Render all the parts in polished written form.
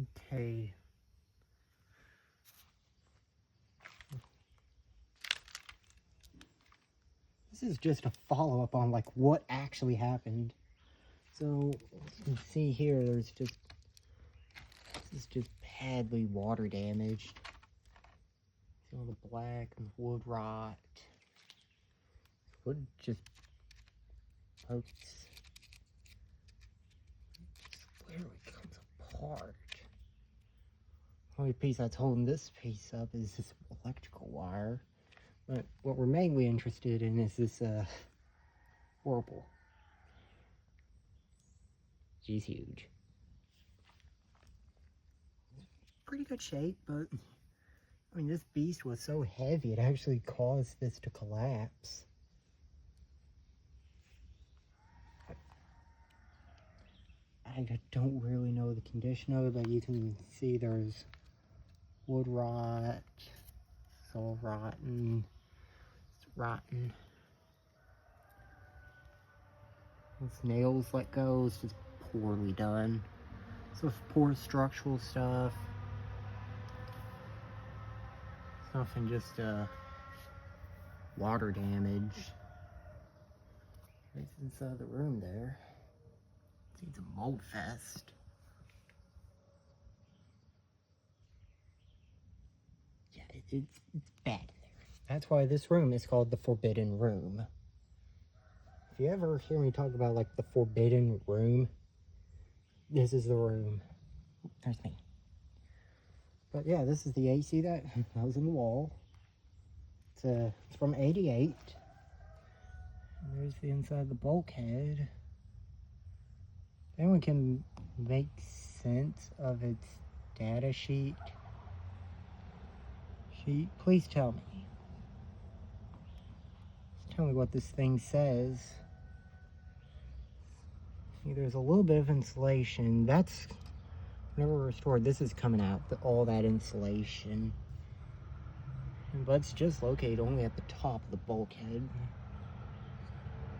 Okay. This is just a follow-up on like what actually happened. So you can see here, this is just badly water damaged. See all the black and wood rot. Wood just pokes. Just literally comes apart. The only piece that's holding this piece up is this electrical wire. But what we're mainly interested in is this whirlpool. She's huge. Pretty good shape, but I mean, this beast was so heavy it actually caused this to collapse. I don't really know the condition of it, but you can see there's wood rot. It's all rotten. It's rotten. Its nails let go. It's just poorly done. So poor structural stuff. Nothing, just water damage. Right inside the room there. It's a mold fest. Yeah, it's bad in there. That's why this room is called the Forbidden Room. If you ever hear me talk about like the Forbidden Room, this is the room. There's me. But yeah, this is the AC that was in the wall. It's from '88. And there's the inside of the bulkhead. If anyone can make sense of its data sheet, please tell me. Tell me what this thing says. See, there's a little bit of insulation. That's never restored. This is coming out, all that insulation. But it's just located only at the top of the bulkhead.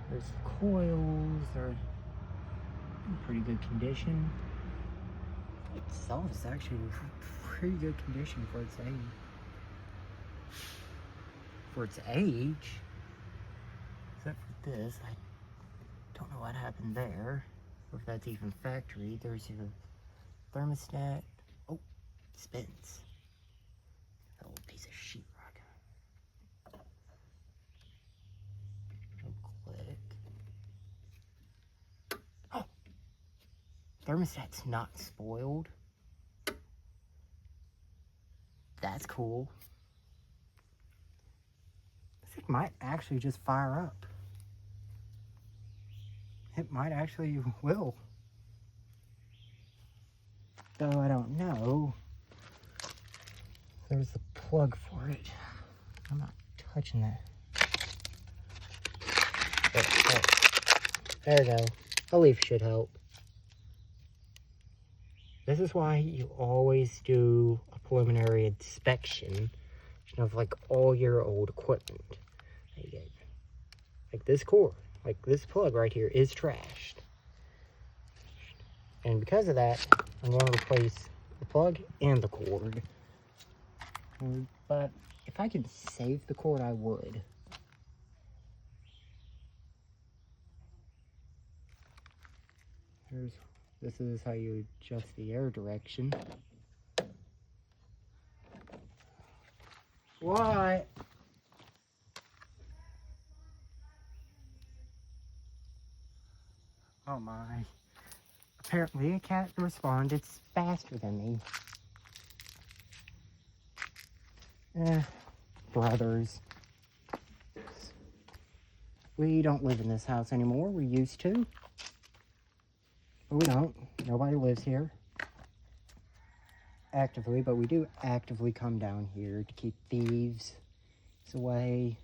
There's the coils. They're in pretty good condition. Itself is actually in pretty good condition for its age. Except for this, I don't know what happened there, or if that's even factory. There's your thermostat. Oh, spins. That old piece of sheetrock. Click. Oh, thermostat's not spoiled. That's cool. This thing might actually just fire up. It might actually will. Though I don't know. There's the plug for it. I'm not touching that. There we go. A leaf should help. This is why you always do a preliminary inspection of like all your old equipment. Like this cord, like this plug right here is trashed. And because of that, I'm going to replace the plug and the cord. But if I could save the cord, I would. This is how you adjust the air direction. What? Oh my. Apparently a cat responded faster than me. Brothers. We don't live in this house anymore. We used to. But we don't. Nobody lives here. Actively, but we do actively come down here to keep thieves away.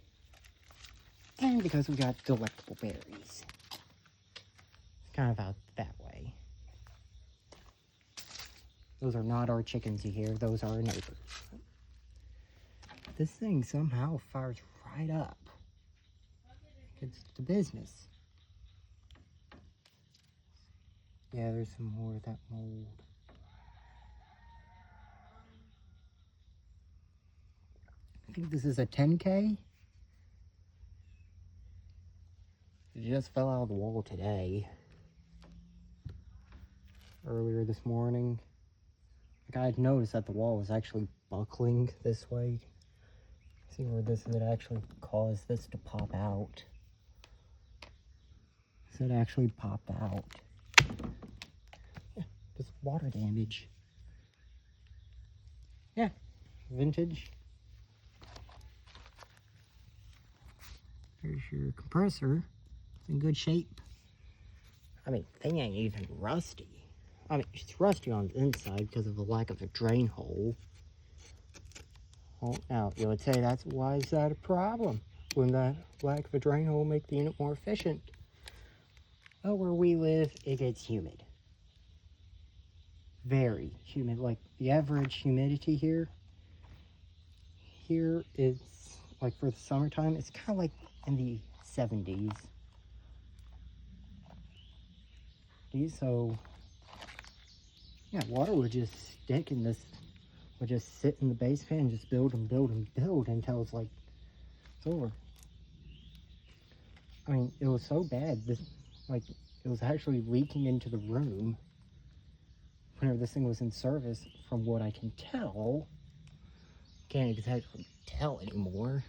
And because we got delectable berries. It's kind of out that way. Those are not our chickens you hear. Those are our neighbors. This thing somehow fires right up. It's the business. Yeah, there's some more of that mold. think this is a 10K. It just fell out of the wall today. Earlier this morning. Like, I had noticed that the wall was actually buckling this way. See where this would actually cause this to pop out. So it actually popped out. Yeah, just water damage. Yeah, vintage. Here's your compressor. It's in good shape. I mean, thing ain't even rusty. I mean, it's rusty on the inside because of the lack of a drain hole. Well, now, you would say why is that a problem? Wouldn't that lack of a drain hole make the unit more efficient? Well, where we live, it gets humid. Very humid. Like, the average humidity here is, like, for the summertime, it's kind of like in the 70s. So, yeah, water would just stick in this, would just sit in the base fan and just build and build and build until it's like, it's over. I mean, it was so bad, like, it was actually leaking into the room whenever this thing was in service, from what I can tell. Can't exactly tell anymore.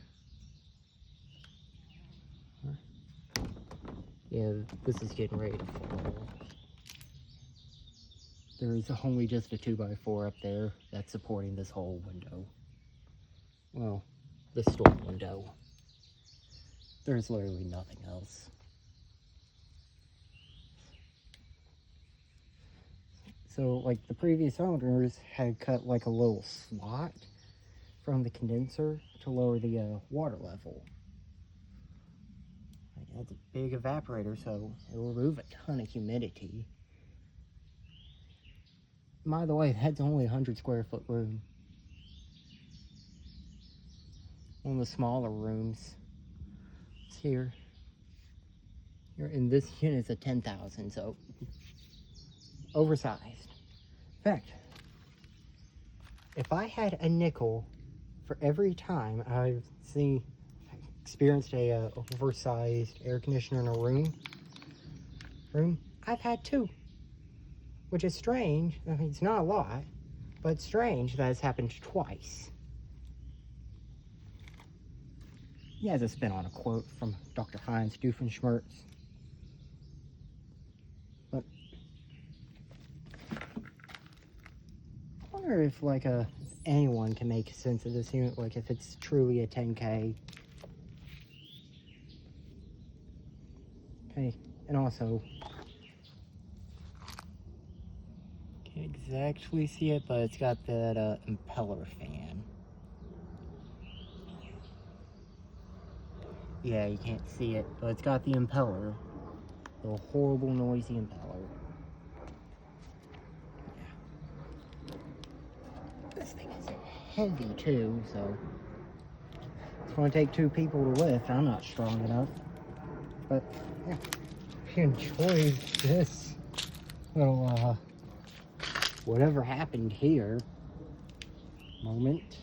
Yeah, this is getting ready to fall. There's only just a 2x4 up there that's supporting this whole window. Well, the storm window. There's literally nothing else. So, like, the previous owners had cut like a little slot from the condenser to lower the water level. Like, that's a big evaporator, so it will remove a ton of humidity. By the way, that's only a 100 square foot room. One of the smaller rooms is here. And this unit's a 10,000, so oversized. In fact, if I had a nickel for every time I've experienced a oversized air conditioner in a room, I've had two, which is strange. I mean, it's not a lot, but it's strange that it's happened twice. He has a spin on a quote from Dr. Heinz Doofenshmirtz. But I wonder if, like, anyone can make sense of this unit, like, if it's truly a 10K. Okay, and also, can't exactly see it, but it's got that impeller fan. Yeah, you can't see it, but it's got the impeller. The horrible, noisy impeller. Yeah. This thing is heavy, too, so it's going to take two people to lift. I'm not strong enough. But, yeah, if you enjoyed this little, whatever happened here moment,